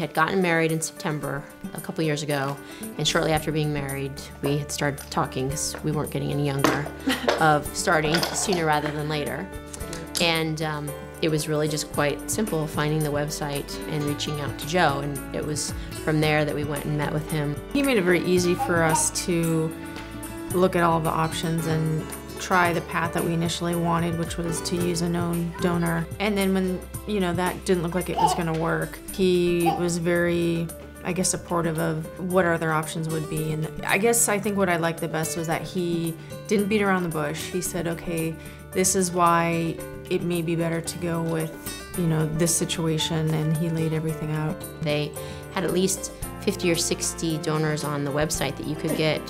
had gotten married in September a couple years ago, and shortly after being married, we had started talking, because we weren't getting any younger, of starting sooner rather than later. And it was really just quite simple, finding the website and reaching out to Joe, and it was from there that we went and met with him. He made it very easy for us to look at all the options and try the path that we initially wanted, which was to use a known donor. And then when, you know, that didn't look like it was gonna work, he was very, I guess, supportive of what our other options would be. And I think what I liked the best was that he didn't beat around the bush. He said, okay, this is why it may be better to go with, you know, this situation, and he laid everything out. They had at least 50 or 60 donors on the website that you could get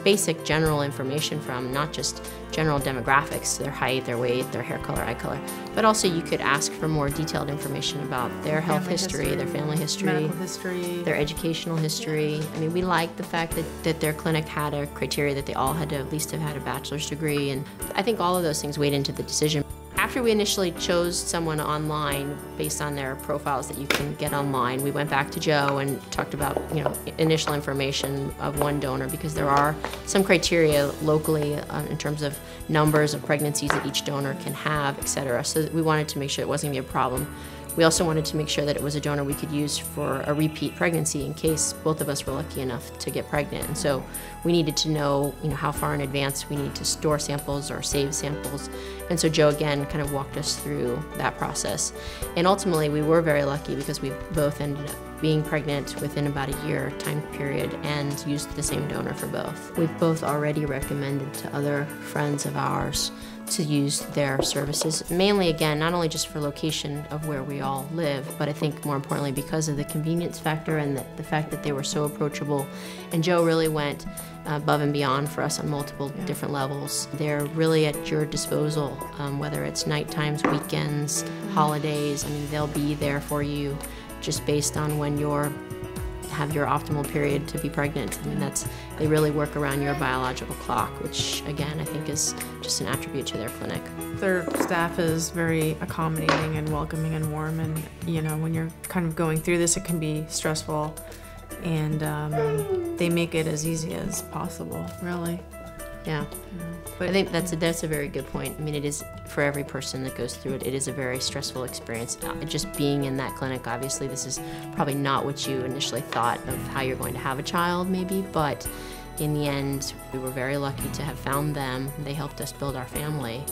basic general information from, not just general demographics, their height, their weight, their hair color, eye color, but also you could ask for more detailed information about their health history, their family history, medical history, their educational history. I mean, we liked the fact that their clinic had a criteria that they all had to at least have had a bachelor's degree, and I think all of those things weighed into the decision. After we initially chose someone online based on their profiles that you can get online, we went back to Joe and talked about, you know, initial information of one donor, because there are some criteria locally in terms of numbers of pregnancies that each donor can have, etc. So we wanted to make sure it wasn't going to be a problem. We also wanted to make sure that it was a donor we could use for a repeat pregnancy in case both of us were lucky enough to get pregnant. And so we needed to know, you know, how far in advance we need to store samples or save samples. And so Joe again kind of walked us through that process. And ultimately we were very lucky, because we both ended up being pregnant within about a year time period and used the same donor for both. We've both already recommended to other friends of ours to use their services, mainly again, not only just for location of where we all live, but I think more importantly because of the convenience factor and the fact that they were so approachable. And Joe really went above and beyond for us on multiple different levels. They're really at your disposal, whether it's night times, weekends, holidays. I mean, they'll be there for you just based on when you're have your optimal period to be pregnant. I mean, they really work around your biological clock, which again, I think is just an attribute to their clinic. Their staff is very accommodating and welcoming and warm, and you know, when you're kind of going through this, it can be stressful, and they make it as easy as possible, really. Yeah. But I think that's a very good point. I mean, it is, for every person that goes through it, it is a very stressful experience. Just being in that clinic, obviously, this is probably not what you initially thought of how you're going to have a child, maybe, but in the end, we were very lucky to have found them. They helped us build our family.